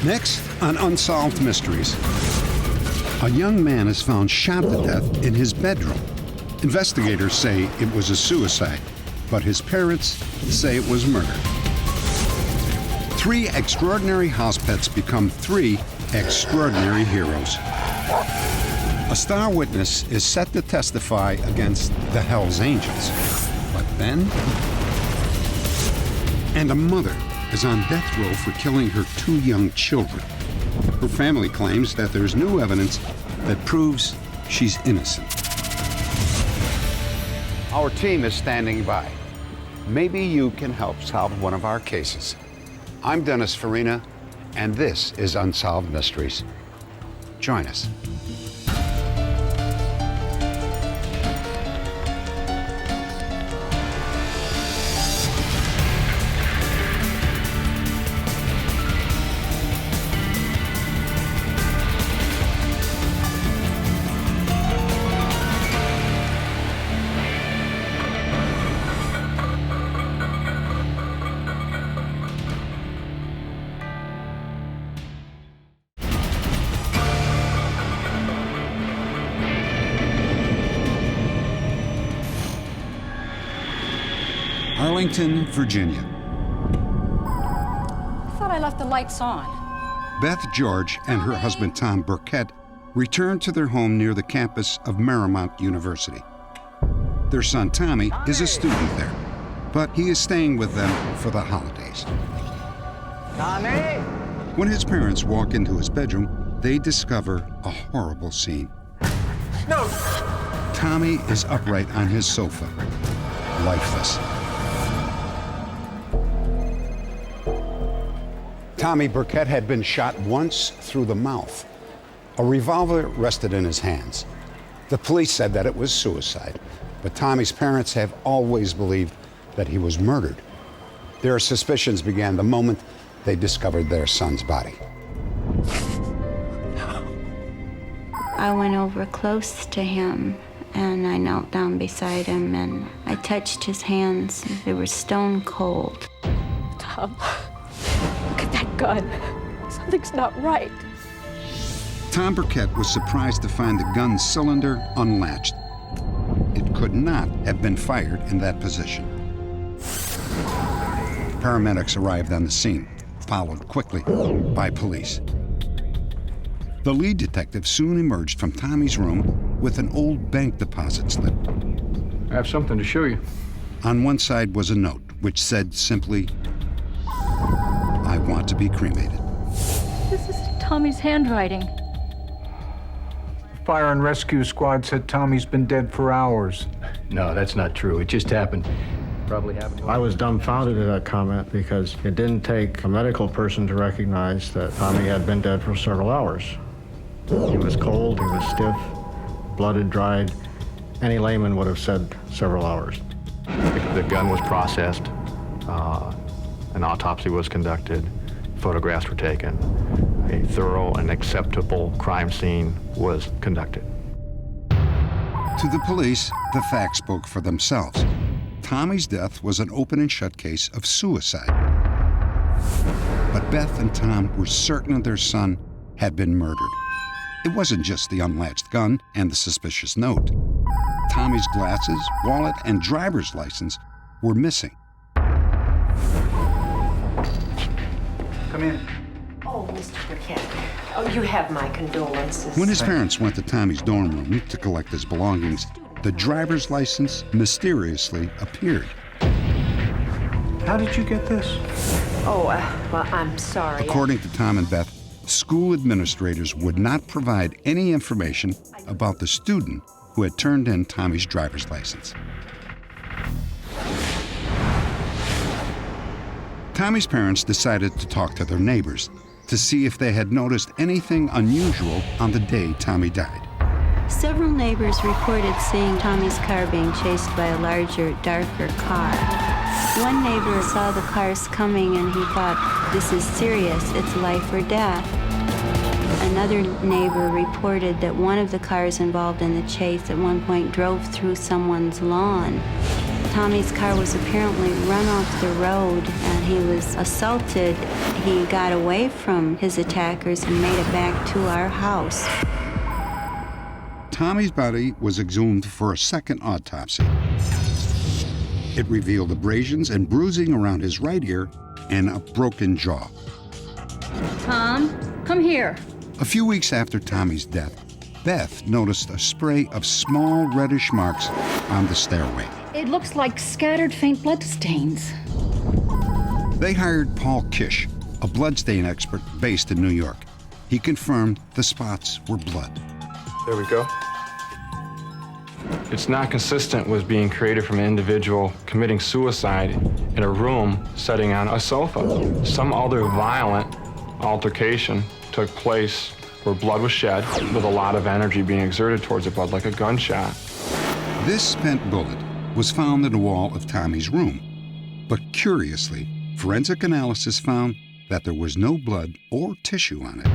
Next on Unsolved Mysteries, a young man is found shot to death in his bedroom. Investigators say it was a suicide, but his parents say it was murder. 3 extraordinary house pets become 3 extraordinary heroes. A star witness is set to testify against the Hells Angels. But then... And a mother is on death row for killing her 2 young children. Her family claims that there's new evidence that proves she's innocent. Our team is standing by. Maybe you can help solve one of our cases. I'm Dennis Farina, and this is Unsolved Mysteries. Join us. Arlington, Virginia. I thought I left the lights on. Beth George and her husband Tom Burkett returned to their home near the campus of Marymount University. Their son Tommy is a student there, but he is staying with them for the holidays. Tommy! When his parents walk into his bedroom, they discover a horrible scene. No! Tommy is upright on his sofa, lifeless. Tommy Burkett had been shot once through the mouth. A revolver rested in his hands. The police said that it was suicide, but Tommy's parents have always believed that he was murdered. Their suspicions began the moment they discovered their son's body. I went over close to him, and I knelt down beside him, and I touched his hands. They were stone cold. Tom, look at that gun. Something's not right. Tom Burkett was surprised to find the gun's cylinder unlatched. It could not have been fired in that position. Paramedics arrived on the scene, followed quickly by police. The lead detective soon emerged from Tommy's room with an old bank deposit slip. I have something to show you. On one side was a note which said simply, "I want to be cremated." This is Tommy's handwriting. Fire and rescue squad said Tommy's been dead for hours. No, that's not true. It just happened. Probably happened. I was dumbfounded at that comment because it didn't take a medical person to recognize that Tommy had been dead for several hours. He was cold, he was stiff, blood had dried. Any layman would have said several hours. The gun was processed, an autopsy was conducted, photographs were taken, a thorough and acceptable crime scene was conducted. To the police, the facts spoke for themselves. Tommy's death was an open and shut case of suicide. But Beth and Tom were certain their son had been murdered. It wasn't just the unlatched gun and the suspicious note. Tommy's glasses, wallet, and driver's license were missing. Come in. Oh, Mr. Burkett. Oh, you have my condolences. When his parents went to Tommy's dorm room to collect his belongings, the driver's license mysteriously appeared. How did you get this? Oh, well, I'm sorry. According to Tom and Beth, school administrators would not provide any information about the student who had turned in Tommy's driver's license. Tommy's parents decided to talk to their neighbors to see if they had noticed anything unusual on the day Tommy died. Several neighbors reported seeing Tommy's car being chased by a larger, darker car. One neighbor saw the cars coming and he thought, "This is serious, it's life or death." Another neighbor reported that one of the cars involved in the chase at one point drove through someone's lawn. Tommy's car was apparently run off the road and he was assaulted. He got away from his attackers and made it back to our house. Tommy's body was exhumed for a second autopsy. It revealed abrasions and bruising around his right ear and a broken jaw. Tom, come here. A few weeks after Tommy's death, Beth noticed a spray of small reddish marks on the stairway. It looks like scattered faint blood stains. They hired Paul Kish, a bloodstain expert based in New York. He confirmed the spots were blood. There we go. It's not consistent with being created from an individual committing suicide in a room sitting on a sofa. Some other violent altercation took place where blood was shed with a lot of energy being exerted towards the blood, like a gunshot. This spent bullet was found in the wall of Tommy's room. But curiously, forensic analysis found that there was no blood or tissue on it.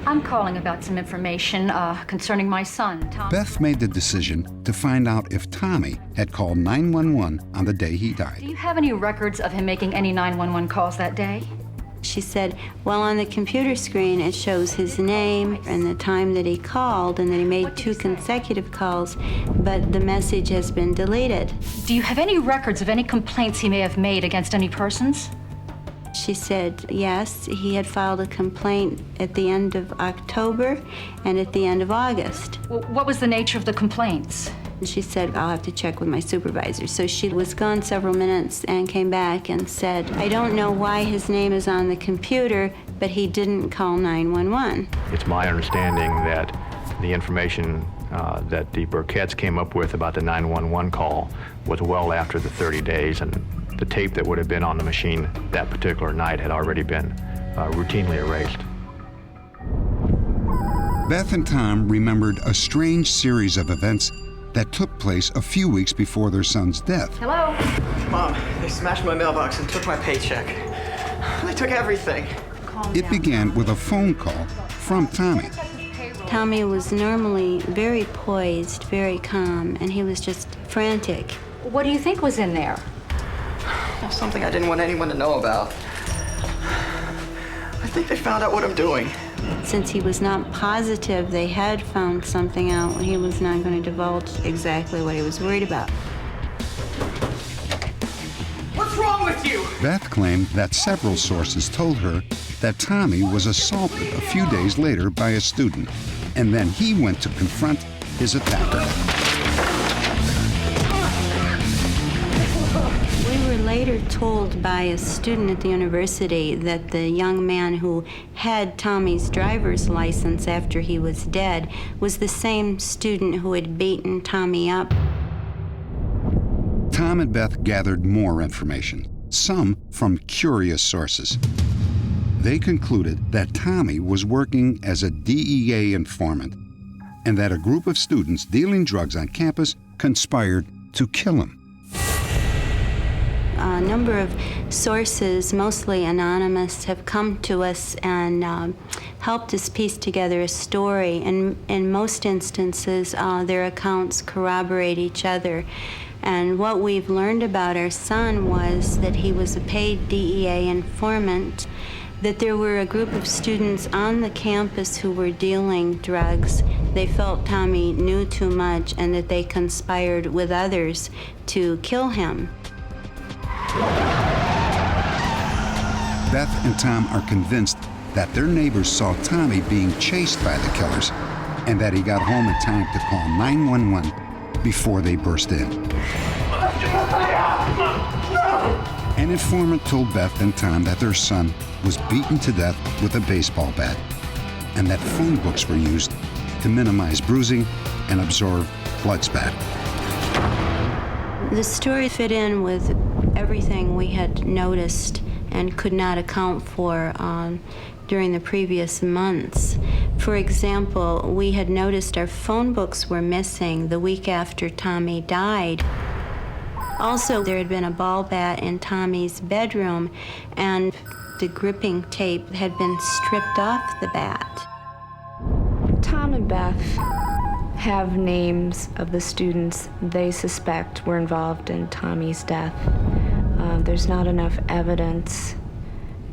I'm calling about some information concerning my son, Tom. Beth made the decision to find out if Tommy had called 911 on the day he died. Do you have any records of him making any 911 calls that day? She said, well, on the computer screen, it shows his name and the time that he called and that he made 2 consecutive calls, but the message has been deleted. Do you have any records of any complaints he may have made against any persons? She said, yes, he had filed a complaint at the end of October and at the end of August. Well, what was the nature of the complaints? She said, I'll have to check with my supervisor. So she was gone several minutes and came back and said, I don't know why his name is on the computer, but he didn't call 911. It's my understanding that the information that the Burketts came up with about the 911 call was well after the 30 days, and the tape that would have been on the machine that particular night had already been routinely erased. Beth and Tom remembered a strange series of events that took place a few weeks before their son's death. Hello? Mom, they smashed my mailbox and took my paycheck. They took everything. It began with a phone call from Tommy. Tommy was normally very poised, very calm, and he was just frantic. What do you think was in there? Something I didn't want anyone to know about. I think they found out what I'm doing. Since he was not positive they had found something out, he was not going to divulge exactly what he was worried about. What's wrong with you? Beth claimed that several sources told her that Tommy was assaulted a few days later by a student, and then he went to confront his attacker. We were later told by a student at the university that the young man who had Tommy's driver's license after he was dead was the same student who had beaten Tommy up. Tom and Beth gathered more information, some from curious sources. They concluded that Tommy was working as a DEA informant and that a group of students dealing drugs on campus conspired to kill him. A number of sources, mostly anonymous, have come to us and helped us piece together a story. And in most instances, their accounts corroborate each other. And what we've learned about our son was that he was a paid DEA informant, that there were a group of students on the campus who were dealing drugs. They felt Tommy knew too much and that they conspired with others to kill him. Beth and Tom are convinced that their neighbors saw Tommy being chased by the killers and that he got home in time to call 911 before they burst in. An informant told Beth and Tom that their son was beaten to death with a baseball bat and that phone books were used to minimize bruising and absorb blood spat. The story fit in with everything we had noticed and could not account for during the previous months. For example, we had noticed our phone books were missing the week after Tommy died. Also, there had been a ball bat in Tommy's bedroom, and the gripping tape had been stripped off the bat. Tom and Beth, have names of the students they suspect were involved in Tommy's death. There's not enough evidence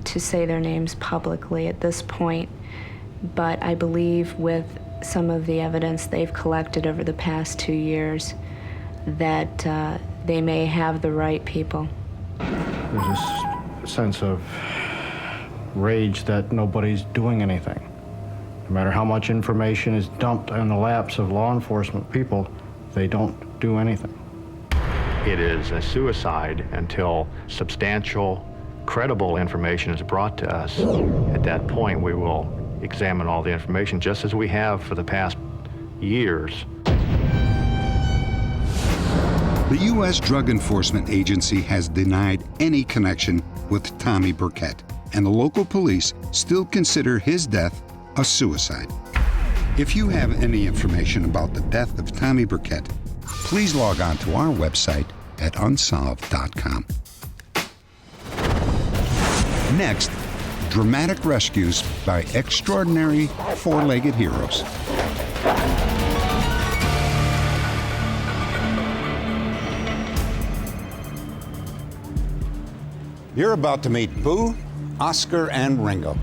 to say their names publicly at this point, but I believe with some of the evidence they've collected over the past 2 years that they may have the right people. There's this sense of rage that nobody's doing anything. No matter how much information is dumped in the laps of law enforcement people, they don't do anything. It is a suicide until substantial, credible information is brought to us. At that point, we will examine all the information, just as we have for the past years. The U.S. Drug Enforcement Agency has denied any connection with Tommy Burkett, and the local police still consider his death a suicide. If you have any information about the death of Tommy Burkett, please log on to our website at unsolved.com. Next, dramatic rescues by extraordinary four-legged heroes. You're about to meet Boo, Oscar, and Ringo.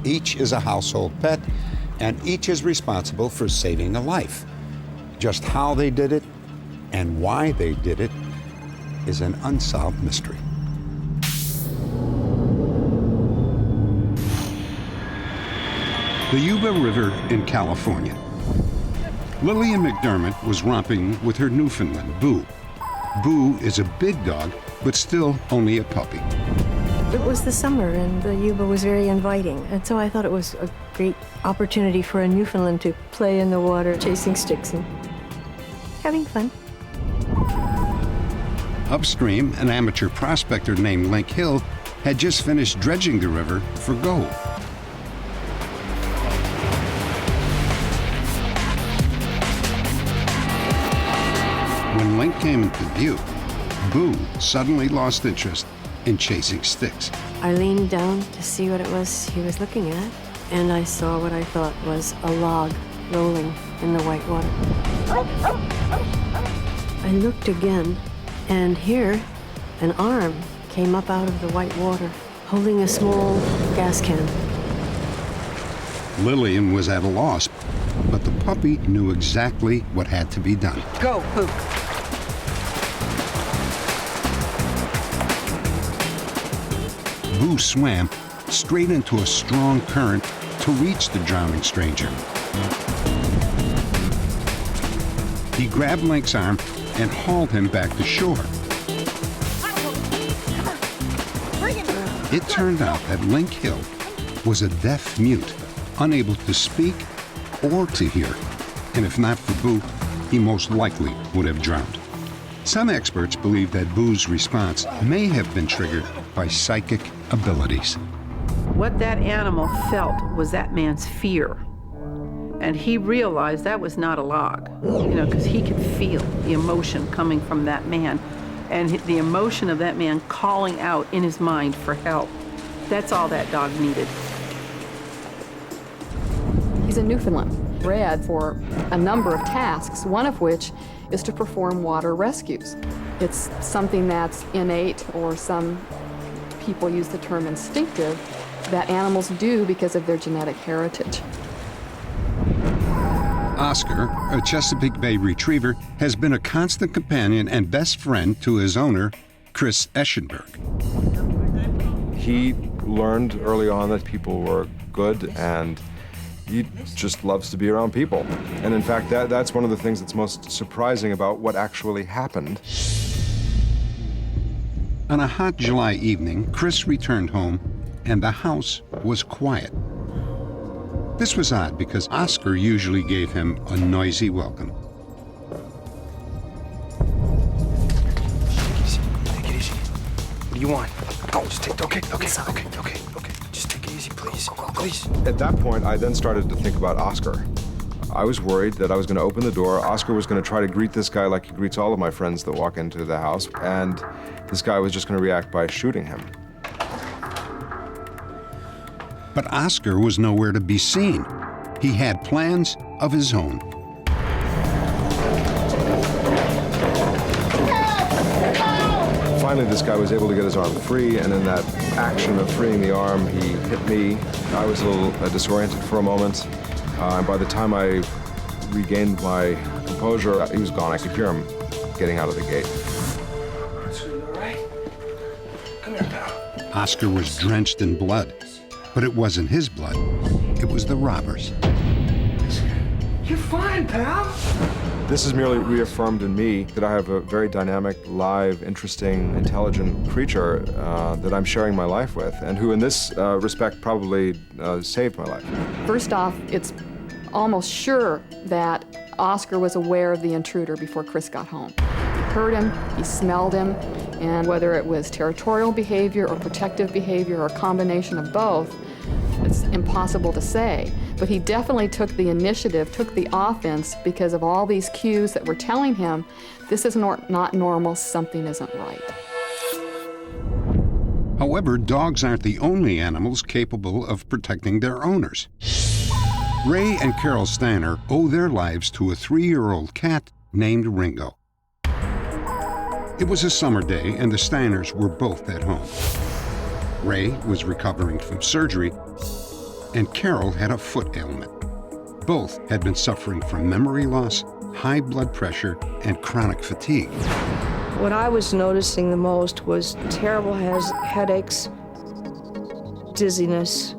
Each is a household pet, and each is responsible for saving a life. Just how they did it and why they did it is an unsolved mystery. The Yuba River in California. Lillian McDermott was romping with her Newfoundland, Boo. Boo is a big dog, but still only a puppy. It was the summer, and the Yuba was very inviting, and so I thought it was a great opportunity for a Newfoundland to play in the water, chasing sticks and having fun. Upstream, an amateur prospector named Lynn Hill had just finished dredging the river for gold. When Lynn came into view, Boo suddenly lost interest in chasing sticks. I leaned down to see what it was he was looking at, and I saw what I thought was a log rolling in the white water. I looked again, and here, an arm came up out of the white water, holding a small gas can. Lillian was at a loss, but the puppy knew exactly what had to be done. Go, Boo. Boo swam straight into a strong current to reach the drowning stranger. He grabbed Link's arm and hauled him back to shore. It turned out that Lynn Hill was a deaf mute, unable to speak or to hear. And if not for Boo, he most likely would have drowned. Some experts believe that Boo's response may have been triggered by psychic abilities. What that animal felt was that man's fear. And he realized that was not a log, because he could feel the emotion coming from that man and the emotion of that man calling out in his mind for help. That's all that dog needed. He's a Newfoundland, bred for a number of tasks, one of which is to perform water rescues. It's something that's innate, or some people use the term instinctive, that animals do because of their genetic heritage. Oscar, a Chesapeake Bay retriever, has been a constant companion and best friend to his owner, Chris Eschenberg. He learned early on that people were good, and he just loves to be around people. And in fact, that's one of the things that's most surprising about what actually happened. On a hot July evening, Chris returned home, and the house was quiet. This was odd because Oscar usually gave him a noisy welcome. Take it easy. What do you want? Go, just take, okay. Just take it easy, please. Please. At that point, I then started to think about Oscar. I was worried that I was going to open the door. Oscar was going to try to greet this guy like he greets all of my friends that walk into the house, and this guy was just going to react by shooting him. But Oscar was nowhere to be seen. He had plans of his own. finally, this guy was able to get his arm free, and in that action of freeing the arm, he hit me. I was a little disoriented for a moment, and by the time I regained my composure, he was gone. I could hear him getting out of the gate. Oscar was drenched in blood, but it wasn't his blood. It was the robbers. You're fine, pal. This has merely reaffirmed in me that I have a very dynamic, live, interesting, intelligent creature that I'm sharing my life with, and who in this respect probably saved my life. First off, it's almost sure that Oscar was aware of the intruder before Chris got home. He heard him, he smelled him, and whether it was territorial behavior or protective behavior or a combination of both, it's impossible to say. But he definitely took the initiative, took the offense, because of all these cues that were telling him, this is not normal, something isn't right. However, dogs aren't the only animals capable of protecting their owners. Ray and Carol Steiner owe their lives to a 3-year-old cat named Ringo. It was a summer day, and the Steiners were both at home. Ray was recovering from surgery, and Carol had a foot ailment. Both had been suffering from memory loss, high blood pressure, and chronic fatigue. What I was noticing the most was terrible headaches, dizziness.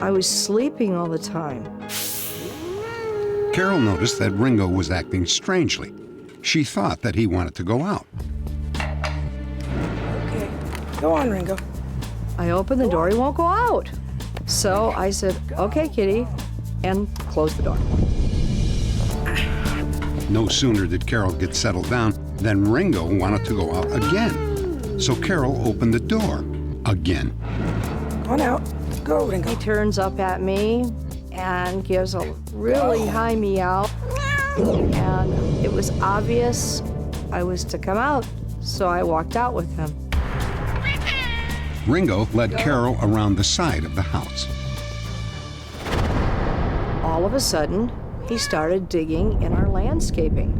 I was sleeping all the time. Carol noticed that Ringo was acting strangely. She thought that he wanted to go out. Okay, go on, Ringo. I opened the door, he won't go out. So I said, okay, kitty, and closed the door. No sooner did Carol get settled down than Ringo wanted to go out again. So Carol opened the door again. Come on out, go, Ringo. He turns up at me and gives a really high meow. And it was obvious I was to come out, so I walked out with him. Ringo led Carol around the side of the house. All of a sudden, he started digging in our landscaping.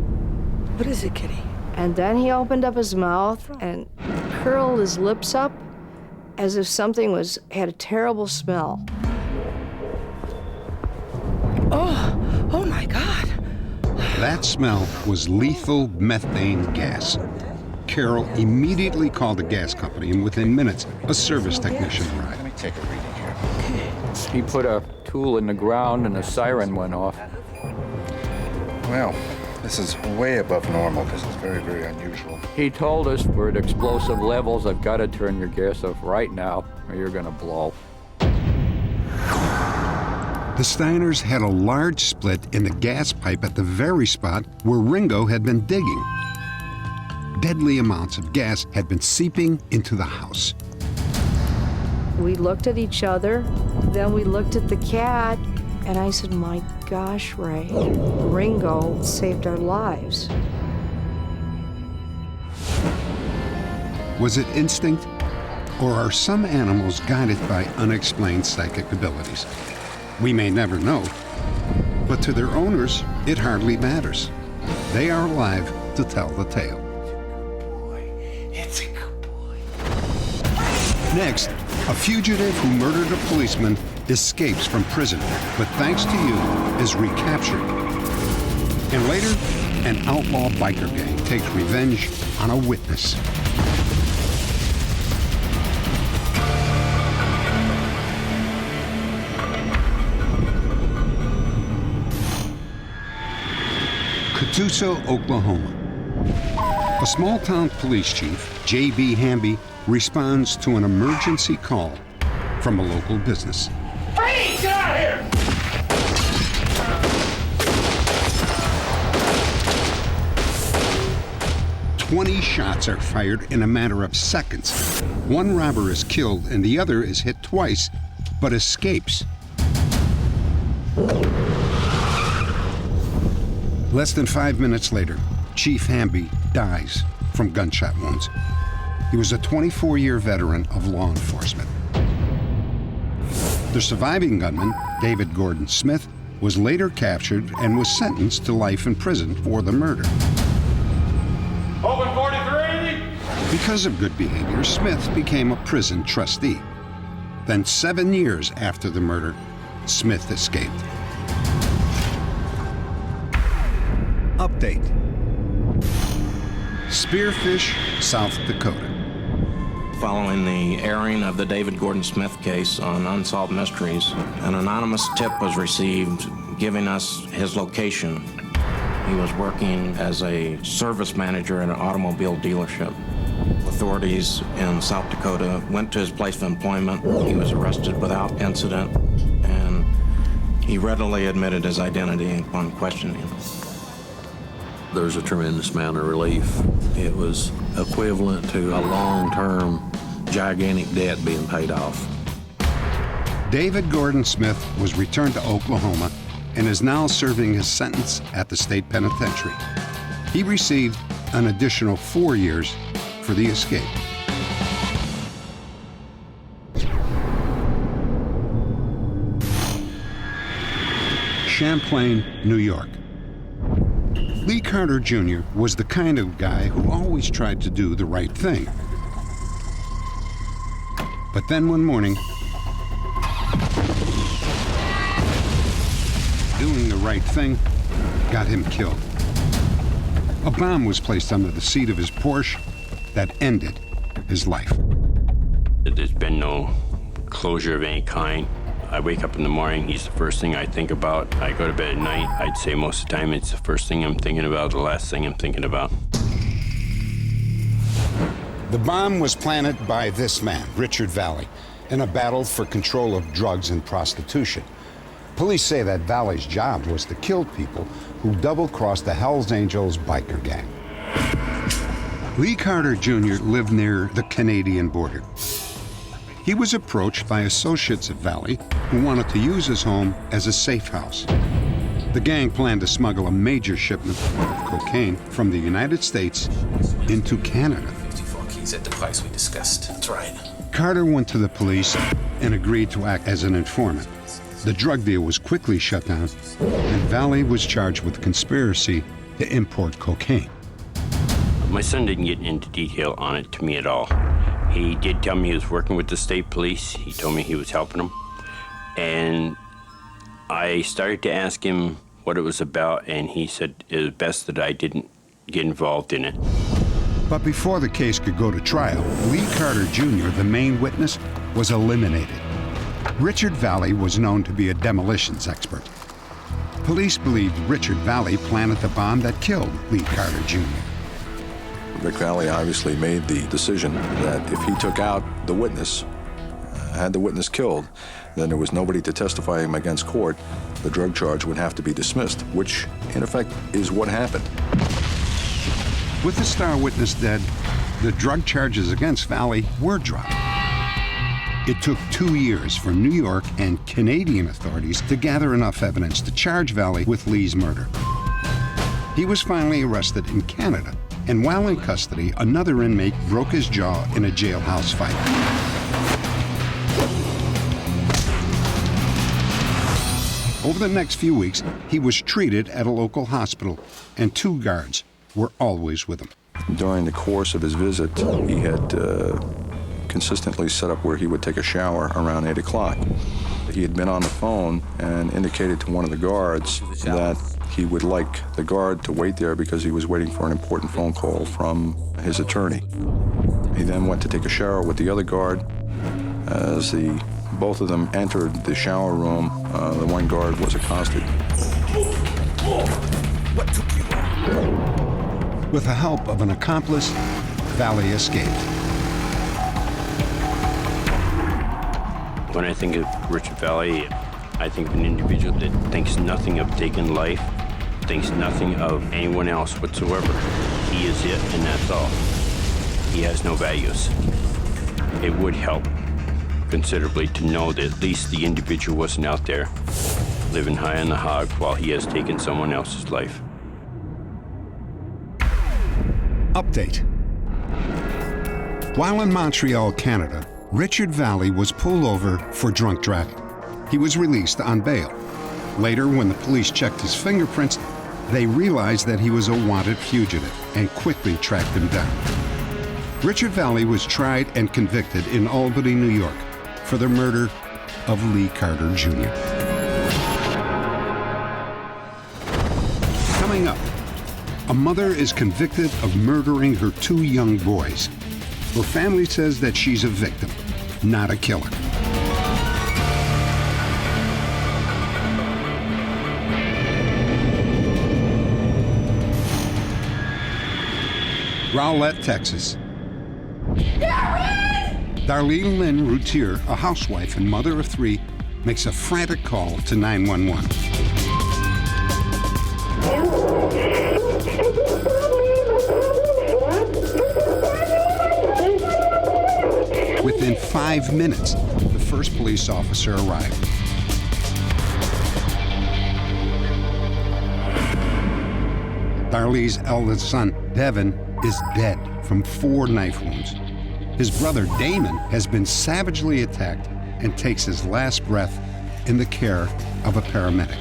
What is it, kitty? And then he opened up his mouth and curled his lips up as if something had a terrible smell. Oh my God. That smell was lethal methane gas. Carol immediately called the gas company, and within minutes, a service technician arrived. Let me take a reading here. He put a tool in the ground and a siren went off. Well, this is way above normal. This is very, very unusual. He told us we're at explosive levels. I've got to turn your gas off right now or you're going to blow. The Steiners had a large split in the gas pipe at the very spot where Ringo had been digging. Deadly amounts of gas had been seeping into the house. We looked at each other, then we looked at the cat, and I said, my gosh, Ray, Ringo saved our lives. Was it instinct, or are some animals guided by unexplained psychic abilities? We may never know, but to their owners, it hardly matters. They are alive to tell the tale. It's a good boy. Next, a fugitive who murdered a policeman escapes from prison, but thanks to you, is recaptured. And later, an outlaw biker gang takes revenge on a witness. Catoosa, Oklahoma. A small-town police chief, J.B. Hamby, responds to an emergency call from a local business. Hey, get out of here! 20 shots are fired in a matter of seconds. One robber is killed and the other is hit twice, but escapes. Less than 5 minutes later, Chief Hamby dies from gunshot wounds. He was a 24-year veteran of law enforcement. The surviving gunman, David Gordon Smith, was later captured and was sentenced to life in prison for the murder. Open 43! Because of good behavior, Smith became a prison trustee. Then 7 years after the murder, Smith escaped. Update. Spearfish, South Dakota. Following the airing of the David Gordon Smith case on Unsolved Mysteries, an anonymous tip was received giving us his location. He was working as a service manager at an automobile dealership. Authorities in South Dakota went to his place of employment. He was arrested without incident, and he readily admitted his identity upon questioning. There was a tremendous amount of relief. It was equivalent to a long-term, gigantic debt being paid off. David Gordon Smith was returned to Oklahoma and is now serving his sentence at the state penitentiary. He received an additional 4 years for the escape. Champlain, New York. Lee Carter Jr. was the kind of guy who always tried to do the right thing. But then one morning, doing the right thing got him killed. A bomb was placed under the seat of his Porsche that ended his life. There's been no closure of any kind. I wake up in the morning, he's the first thing I think about. I go to bed at night, I'd say most of the time it's the first thing I'm thinking about, the last thing I'm thinking about. The bomb was planted by this man, Richard Vallee, in a battle for control of drugs and prostitution. Police say that Vallee's job was to kill people who double-crossed the Hells Angels biker gang. Lee Carter Jr. lived near the Canadian border. He was approached by associates at Vallee who wanted to use his home as a safe house. The gang planned to smuggle a major shipment of cocaine from the United States into Canada. 54 keys at the price we discussed. That's right. Carter went to the police and agreed to act as an informant. The drug deal was quickly shut down, and Vallee was charged with conspiracy to import cocaine. My son didn't get into detail on it to me at all. He did tell me he was working with the state police. He told me he was helping them. And I started to ask him what it was about, and he said it was best that I didn't get involved in it. But before the case could go to trial, Lee Carter Jr., the main witness, was eliminated. Richard Vallee was known to be a demolitions expert. Police believed Richard Vallee planted the bomb that killed Lee Carter Jr. Rick Vallee obviously made the decision that if he took out the witness, had the witness killed, then there was nobody to testify him against court. The drug charge would have to be dismissed, which in effect is what happened. With the star witness dead, the drug charges against Vallee were dropped. It took 2 years for New York and Canadian authorities to gather enough evidence to charge Vallee with Lee's murder. He was finally arrested in Canada, and while in custody, another inmate broke his jaw in a jailhouse fight. Over the next few weeks, he was treated at a local hospital, and 2 guards were always with him. During the course of his visit, he had consistently set up where he would take a shower around 8 o'clock. He had been on the phone and indicated to one of the guards that he would like the guard to wait there because he was waiting for an important phone call from his attorney. He then went to take a shower with the other guard. As both of them entered the shower room, the one guard was accosted. What took you long? With the help of an accomplice, Vallee escaped. When I think of Richard Vallee, I think of an individual that thinks nothing of taking life, thinks nothing of anyone else whatsoever. He is it, and that's all. He has no values. It would help considerably to know that at least the individual wasn't out there living high on the hog while he has taken someone else's life. Update. While in Montreal, Canada, Richard Vallee was pulled over for drunk driving. He was released on bail. Later, when the police checked his fingerprints, they realized that he was a wanted fugitive and quickly tracked him down. Richard Vallee was tried and convicted in Albany, New York, for the murder of Lee Carter Jr. Coming up, a mother is convicted of murdering her 2 young boys. Her family says that she's a victim, not a killer. Rowlett, Texas. Darlie Lynn Routier, a housewife and mother of 3, makes a frantic call to 911. Within 5 minutes, the first police officer arrived. Darlie's eldest son, Devin, is dead from 4 knife wounds. His brother, Damon, has been savagely attacked and takes his last breath in the care of a paramedic.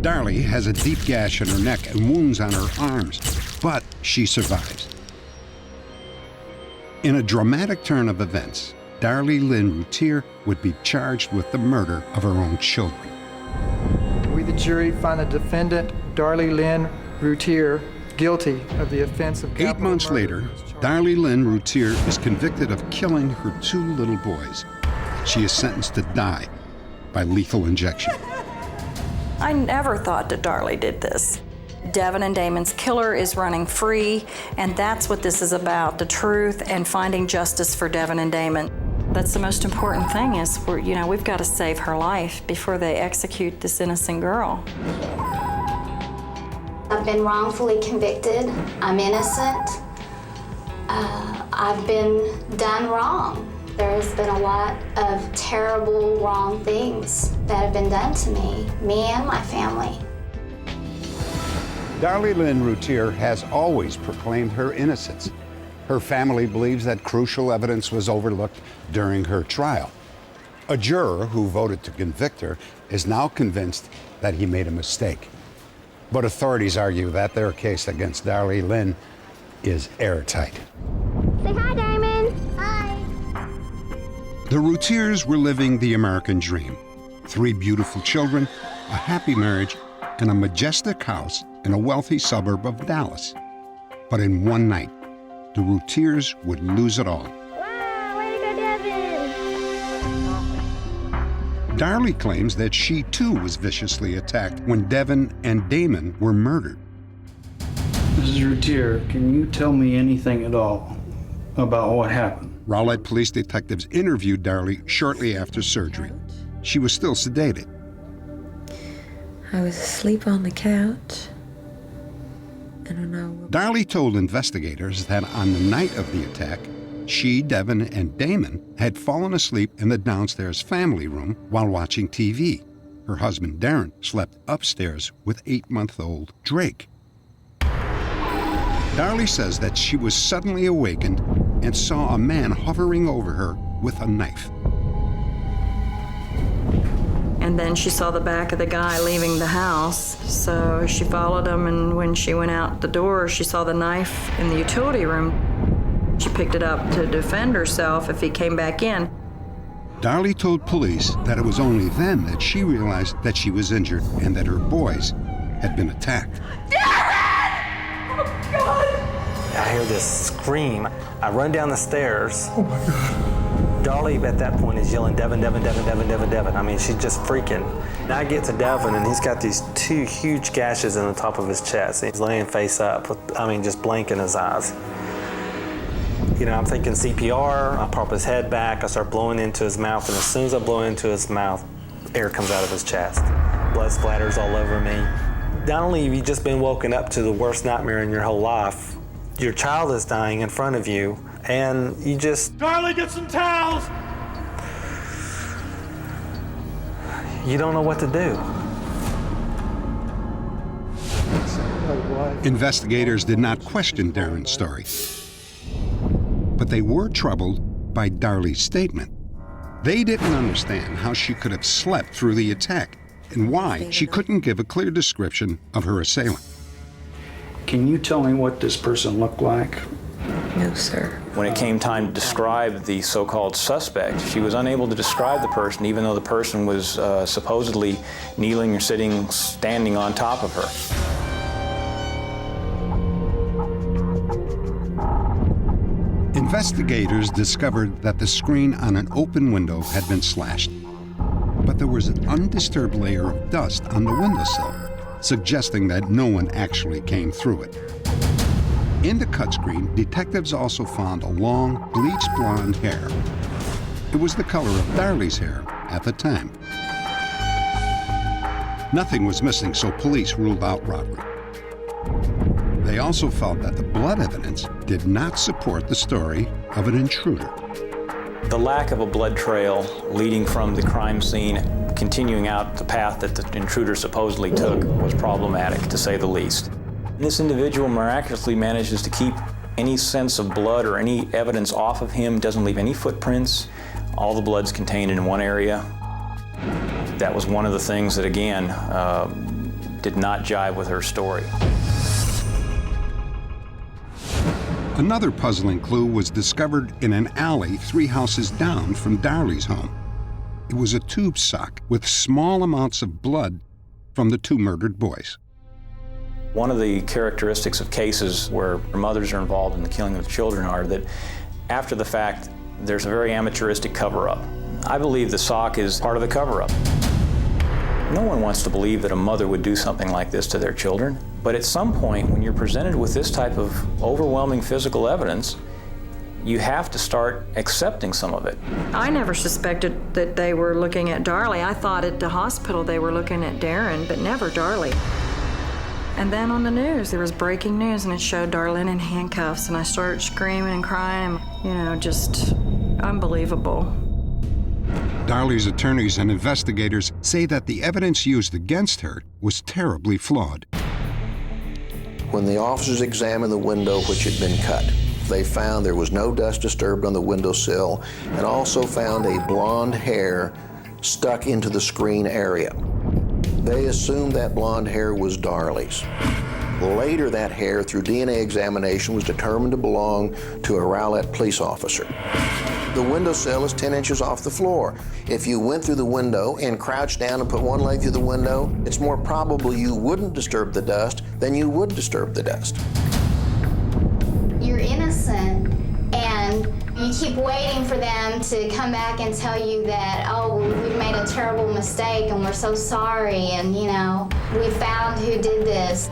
Darlie has a deep gash in her neck and wounds on her arms, but she survives. In a dramatic turn of events, Darlie Lynn Routier would be charged with the murder of her own children. We, the jury, find the defendant, Darlie Lynn Routier, guilty of the offense of capital 8 months later, Darlie Lynn Routier is convicted of killing her 2 little boys. She is sentenced to die by lethal injection. I never thought that Darlie did this. Devin and Damon's killer is running free, and that's what this is about, the truth and finding justice for Devin and Damon. That's the most important thing is, we've got to save her life before they execute this innocent girl. I've been wrongfully convicted. I'm innocent. I've been done wrong. There's been a lot of terrible, wrong things that have been done to me and my family. Darlie Lynn Routier has always proclaimed her innocence. Her family believes that crucial evidence was overlooked during her trial. A juror who voted to convict her is now convinced that he made a mistake. But authorities argue that their case against Darlie Lynn is airtight. Say hi, Damon. Hi. The Routiers were living the American dream. 3 beautiful children, a happy marriage, and a majestic house in a wealthy suburb of Dallas. But in one night, the Routiers would lose it all. Wow, way to go, Devin. Darlie claims that she too was viciously attacked when Devin and Damon were murdered. Mrs. Routier, can you tell me anything at all about what happened? Rowlett police detectives interviewed Darlie shortly after surgery. She was still sedated. I was asleep on the couch. Darlie told investigators that on the night of the attack, she, Devin, and Damon had fallen asleep in the downstairs family room while watching TV. Her husband, Darren, slept upstairs with 8-month-old Drake. Darlie says that she was suddenly awakened and saw a man hovering over her with a knife. And then she saw the back of the guy leaving the house, so she followed him, and when she went out the door, she saw the knife in the utility room. She picked it up to defend herself if he came back in. Darlie told police that it was only then that she realized that she was injured and that her boys had been attacked. I hear this scream. I run down the stairs. Oh my God. Darlie at that point is yelling, Devin, Devin, Devin, Devin, Devin, Devin. I mean, she's just freaking. And I get to Devin, and he's got these 2 huge gashes in the top of his chest. He's laying face up, with, just blinking his eyes. I'm thinking CPR. I prop his head back. I start blowing into his mouth, and as soon as I blow into his mouth, air comes out of his chest. Blood splatters all over me. Not only have you just been woken up to the worst nightmare in your whole life, your child is dying in front of you, and you just... Darlie, get some towels! You don't know what to do. Investigators did not question Darren's story, but they were troubled by Darlie's statement. They didn't understand how she could have slept through the attack and why she couldn't give a clear description of her assailant. Can you tell me what this person looked like? No, sir. When it came time to describe the so-called suspect, she was unable to describe the person, even though the person was supposedly kneeling or sitting, standing on top of her. Investigators discovered that the screen on an open window had been slashed, but there was an undisturbed layer of dust on the windowsill, suggesting that no one actually came through it. In the cut screen, detectives also found a long, bleached blonde hair. It was the color of Darlie's hair at the time. Nothing was missing, so police ruled out robbery. They also felt that the blood evidence did not support the story of an intruder. The lack of a blood trail leading from the crime scene, continuing out the path that the intruder supposedly took, was problematic, to say the least. This individual miraculously manages to keep any sense of blood or any evidence off of him, doesn't leave any footprints. All the blood's contained in one area. That was one of the things that, again, did not jive with her story. Another puzzling clue was discovered in an alley 3 houses down from Darlie's home. It was a tube sock with small amounts of blood from the 2 murdered boys. One of the characteristics of cases where mothers are involved in the killing of children are that after the fact, there's a very amateuristic cover-up. I believe the sock is part of the cover-up. No one wants to believe that a mother would do something like this to their children, but at some point, when you're presented with this type of overwhelming physical evidence, you have to start accepting some of it. I never suspected that they were looking at Darlie. I thought at the hospital they were looking at Darren, but never Darlie. And then on the news, there was breaking news, and it showed Darlene in handcuffs, and I started screaming and crying, just unbelievable. Darlie's attorneys and investigators say that the evidence used against her was terribly flawed. When the officers examined the window which had been cut, they found there was no dust disturbed on the windowsill, and also found a blonde hair stuck into the screen area. They assumed that blonde hair was Darlie's. Later, that hair, through DNA examination, was determined to belong to a Rowlett police officer. The windowsill is 10 inches off the floor. If you went through the window and crouched down and put one leg through the window, it's more probable you wouldn't disturb the dust than you would disturb the dust. You're innocent, and you keep waiting for them to come back and tell you that, oh, we made a terrible mistake and we're so sorry, and we found who did this.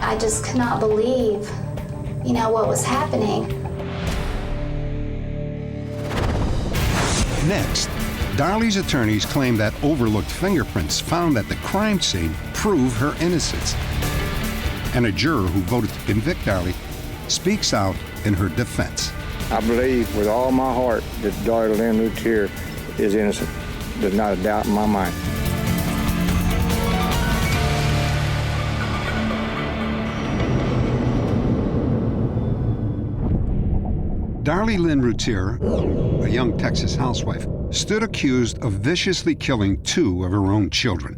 I just could not believe, what was happening. Next, Darlie's attorneys claim that overlooked fingerprints found at the crime scene prove her innocence. And a juror who voted to convict Darlie speaks out in her defense. I believe with all my heart that Darlie Lynn Routier is innocent. There's not a doubt in my mind. Darlie Lynn Routier, a young Texas housewife, stood accused of viciously killing 2 of her own children.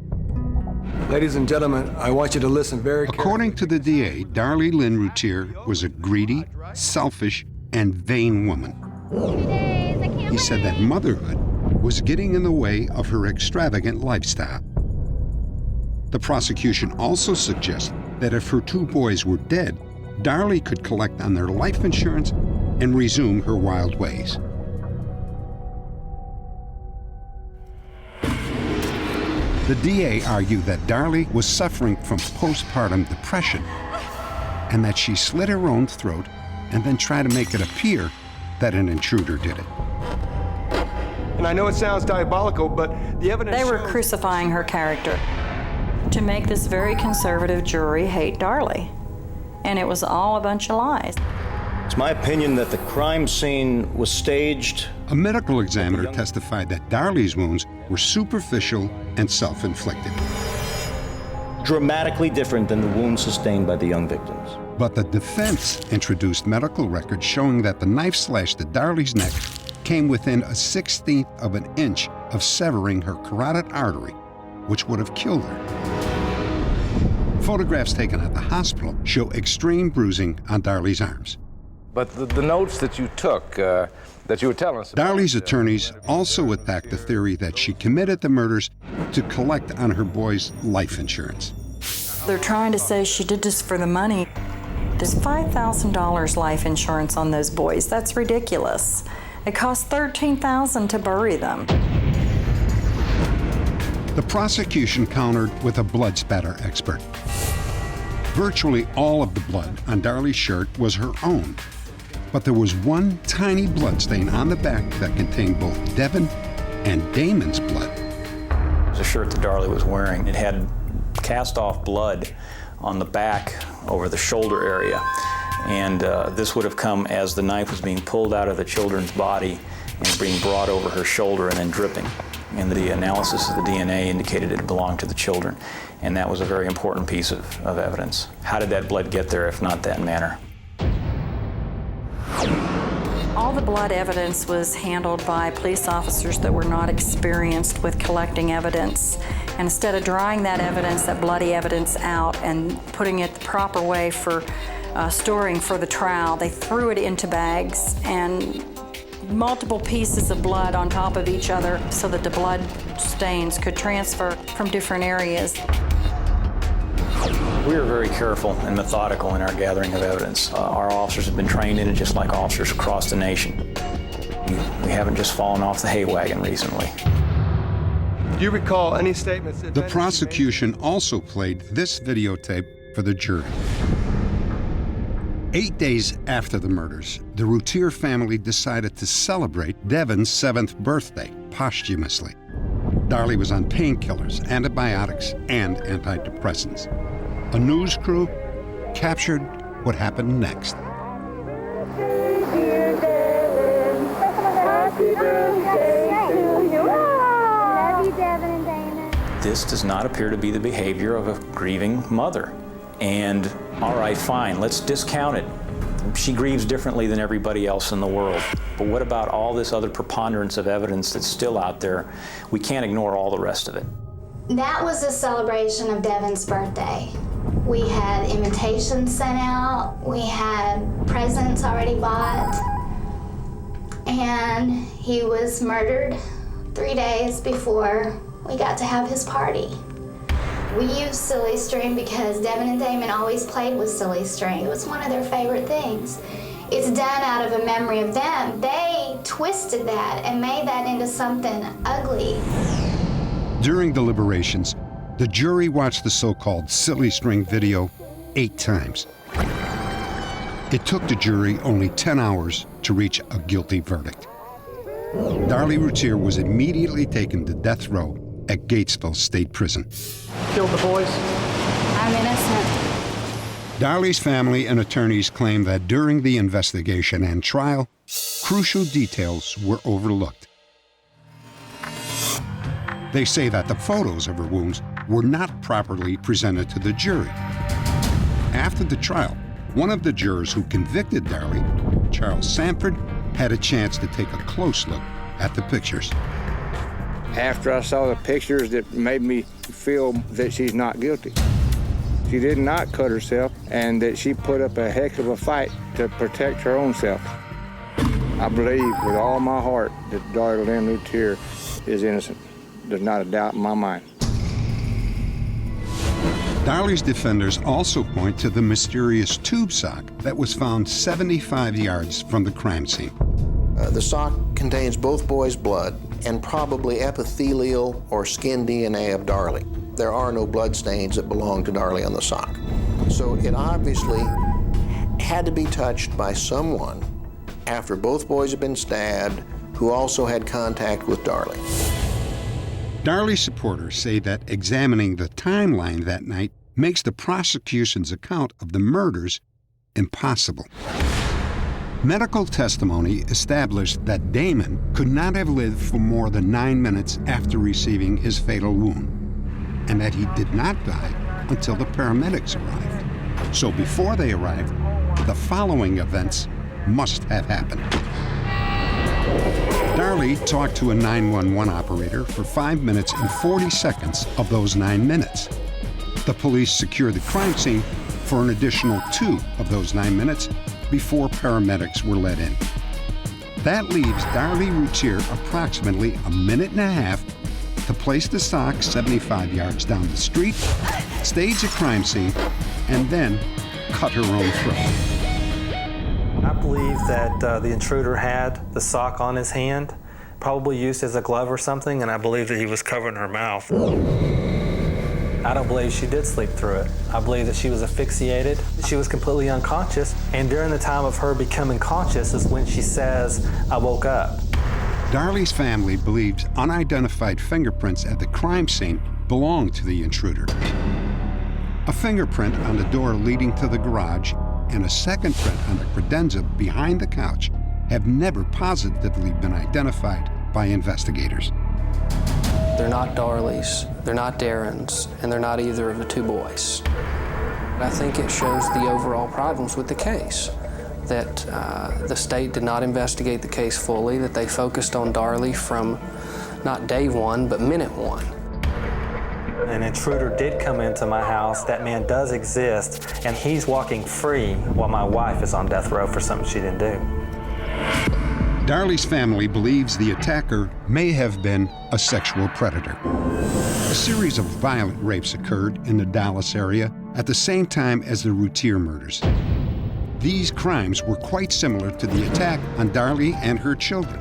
Ladies and gentlemen, I want you to listen very carefully. According to the DA, Darlie Lynn Routier was a greedy, selfish, and vain woman. He said that motherhood was getting in the way of her extravagant lifestyle. The prosecution also suggests that if her 2 boys were dead, Darlie could collect on their life insurance and resume her wild ways. The DA argued that Darlie was suffering from postpartum depression and that she slit her own throat and then tried to make it appear that an intruder did it. And I know it sounds diabolical, but the evidence They were shows... crucifying her character to make this very conservative jury hate Darlie. And it was all a bunch of lies. It's my opinion that the crime scene was staged. A medical examiner testified that Darlie's wounds were superficial and self-inflicted. Dramatically different than the wounds sustained by the young victims. But the defense introduced medical records showing that the knife slash to Darlie's neck came within a 1/16 of an inch of severing her carotid artery, which would have killed her. Photographs taken at the hospital show extreme bruising on Darlie's arms. But the notes that you took, that you were telling us about, Darlie's attorneys also attacked the theory that she committed the murders to collect on her boy's life insurance. They're trying to say she did this for the money. There's $5,000 life insurance on those boys. That's ridiculous. It cost $13,000 to bury them. The prosecution countered with a blood spatter expert. Virtually all of the blood on Darlie's shirt was her own, but there was one tiny blood stain on the back that contained both Devin and Damon's blood. The shirt that Darlie was wearing, it had cast-off blood on the back over the shoulder area. And this would have come as the knife was being pulled out of the children's body and being brought over her shoulder and then dripping. And the analysis of the DNA indicated it belonged to the children. And that was a very important piece of evidence. How did that blood get there if not that manner? All the blood evidence was handled by police officers that were not experienced with collecting evidence. And instead of drying that evidence, that bloody evidence out and putting it the proper way for storing for the trial, they threw it into bags and multiple pieces of blood on top of each other so that the blood stains could transfer from different areas. We are very careful and methodical in our gathering of evidence. Our officers have been trained in it just like officers across the nation. We haven't just fallen off the hay wagon recently. Do you recall any statements that the prosecution also played this videotape for the jury. 8 days after the murders, the Routier family decided to celebrate Devin's 7th birthday posthumously. Darlie was on painkillers, antibiotics, and antidepressants. A news crew captured what happened next. This does not appear to be the behavior of a grieving mother. And all right, fine, let's discount it. She grieves differently than everybody else in the world. But what about all this other preponderance of evidence that's still out there? We can't ignore all the rest of it. That was a celebration of Devin's birthday. We had invitations sent out, we had presents already bought, and he was murdered 3 days before we got to have his party. We used silly string because Devin and Damon always played with silly string. It was one of their favorite things. It's done out of a memory of them. They twisted that and made that into something ugly. During deliberations, the jury watched the so-called silly string video 8 times. It took the jury only 10 hours to reach a guilty verdict. Darlie Routier was immediately taken to death row at Gatesville State Prison. Killed the boys? I'm innocent. Darlie's family and attorneys claim that during the investigation and trial, crucial details were overlooked. They say that the photos of her wounds were not properly presented to the jury. After the trial, one of the jurors who convicted Darlie, Charles Sanford, had a chance to take a close look at the pictures. After I saw the pictures, that made me feel that she's not guilty. She did not cut herself, and that she put up a heck of a fight to protect her own self. I believe with all my heart that Darlie Lynn Routier is innocent. There's not a doubt in my mind. Darlie's defenders also point to the mysterious tube sock that was found 75 yards from the crime scene. The sock contains both boys' blood and probably epithelial or skin DNA of Darlie. There are no blood stains that belong to Darlie on the sock. So it obviously had to be touched by someone after both boys had been stabbed who also had contact with Darlie. Darlie's supporters say that examining the timeline that night makes the prosecution's account of the murders impossible. Medical testimony established that Damon could not have lived for more than 9 minutes after receiving his fatal wound, and that he did not die until the paramedics arrived. So before they arrived, the following events must have happened. Darlie talked to a 911 operator for 5 minutes and 40 seconds of those 9 minutes. The police secured the crime scene for an additional 2 of those 9 minutes before paramedics were let in. That leaves Darlie Routier approximately a minute and a half to place the sock 75 yards down the street, stage a crime scene, and then cut her own throat. I believe that the intruder had the sock on his hand, probably used as a glove or something, and I believe that he was covering her mouth. I don't believe she did sleep through it. I believe that she was asphyxiated. She was completely unconscious, and during the time of her becoming conscious is when she says, "I woke up." Darlie's family believes unidentified fingerprints at the crime scene belonged to the intruder. A fingerprint on the door leading to the garage and a second print on the credenza behind the couch have never positively been identified by investigators. They're not Darlie's, they're not Darren's, and they're not either of the 2 boys. I think it shows the overall problems with the case, that the state did not investigate the case fully, that they focused on Darlie from not day 1, but minute 1. An intruder did come into my house. That man does exist, and he's walking free while my wife is on death row for something she didn't do. Darlie's family believes the attacker may have been a sexual predator. A series of violent rapes occurred in the Dallas area at the same time as the Routier murders. These crimes were quite similar to the attack on Darlie and her children.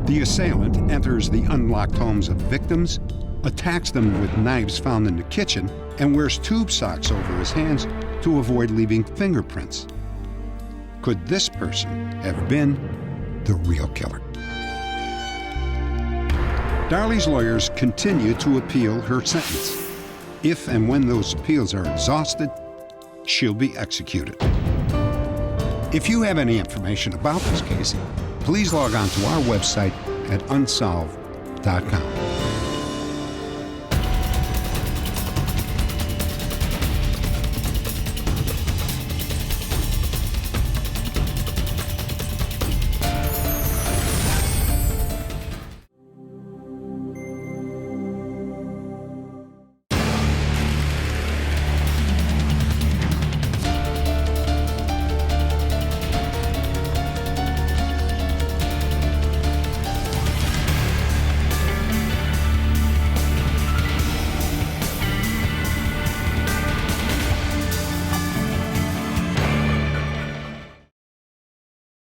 The assailant enters the unlocked homes of victims, attacks them with knives found in the kitchen, and wears tube socks over his hands to avoid leaving fingerprints. Could this person have been the real killer? Darlie's lawyers continue to appeal her sentence. If and when those appeals are exhausted, she'll be executed. If you have any information about this case, please log on to our website at unsolved.com.